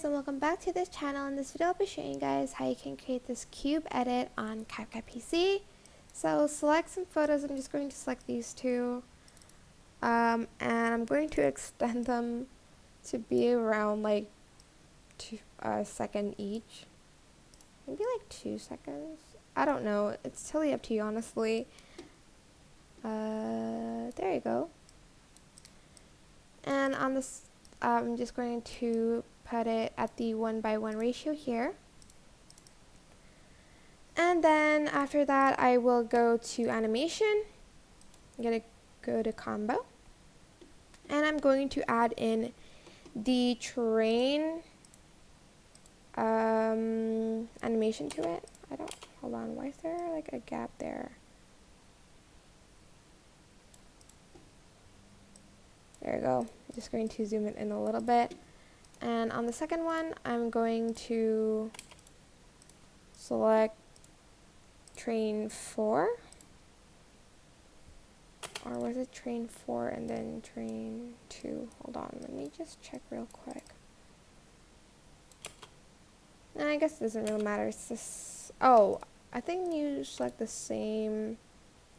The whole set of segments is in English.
and welcome back to this channel. In this video I'll be showing you guys how you can create this cube edit on CapCut PC. So select some photos. I'm just going to select these two and I'm going to extend them to be around like a second each, maybe like 2 seconds. I don't know, it's totally up to you honestly. There you go. And on this I'm just going to put it at the 1:1 ratio here. And then after that I will go to animation. I'm going to go to combo. And I'm going to add in the train animation to it. Hold on, why is there like a gap there? There we go. I'm just going to zoom it in a little bit. And on the second one, I'm going to select train 4. Or was it train 4 and then train 2? Hold on, let me just check real quick. And I guess it doesn't really matter. It's just, oh, I think you select the same.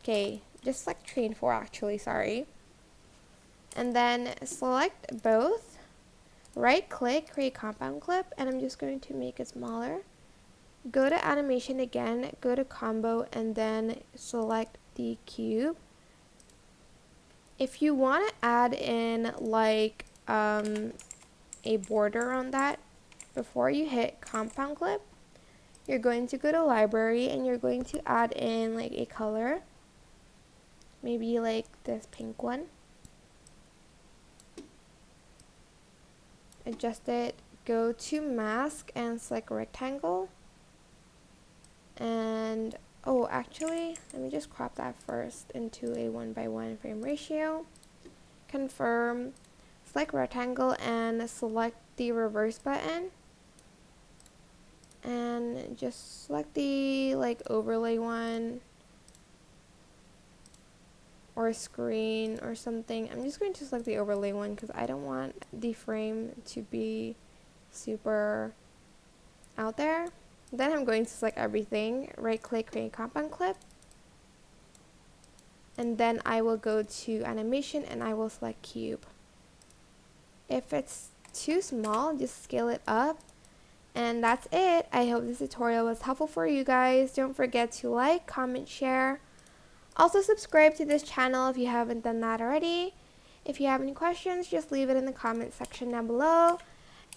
Okay, just select train 4 actually, sorry. And then select both, right click, create compound clip, and I'm just going to make it smaller. Go to animation again, go to combo, and then select the cube. If you want to add in like a border on that, before you hit compound clip, you're going to go to library and you're going to add in like a color, maybe like this pink one. Adjust it, go to mask and select rectangle. And oh, actually, let me just crop that first into a 1:1 frame ratio. Confirm, select rectangle and select the reverse button. And just select the like overlay one or screen or something. I'm just going to select the overlay one because I don't want the frame to be super out there. Then I'm going to select everything, right click, create compound clip, and then I will go to animation and I will select cube. If it's too small, just scale it up. And that's it. I hope this tutorial was helpful for you guys. Don't forget to like, comment, share. Also subscribe to this channel if you haven't done that already. If you have any questions, just leave it in the comment section down below.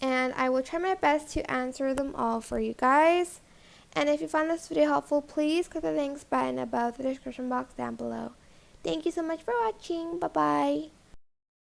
And I will try my best to answer them all for you guys. And if you found this video helpful, please click the thanks button above the description box down below. Thank you so much for watching. Bye-bye.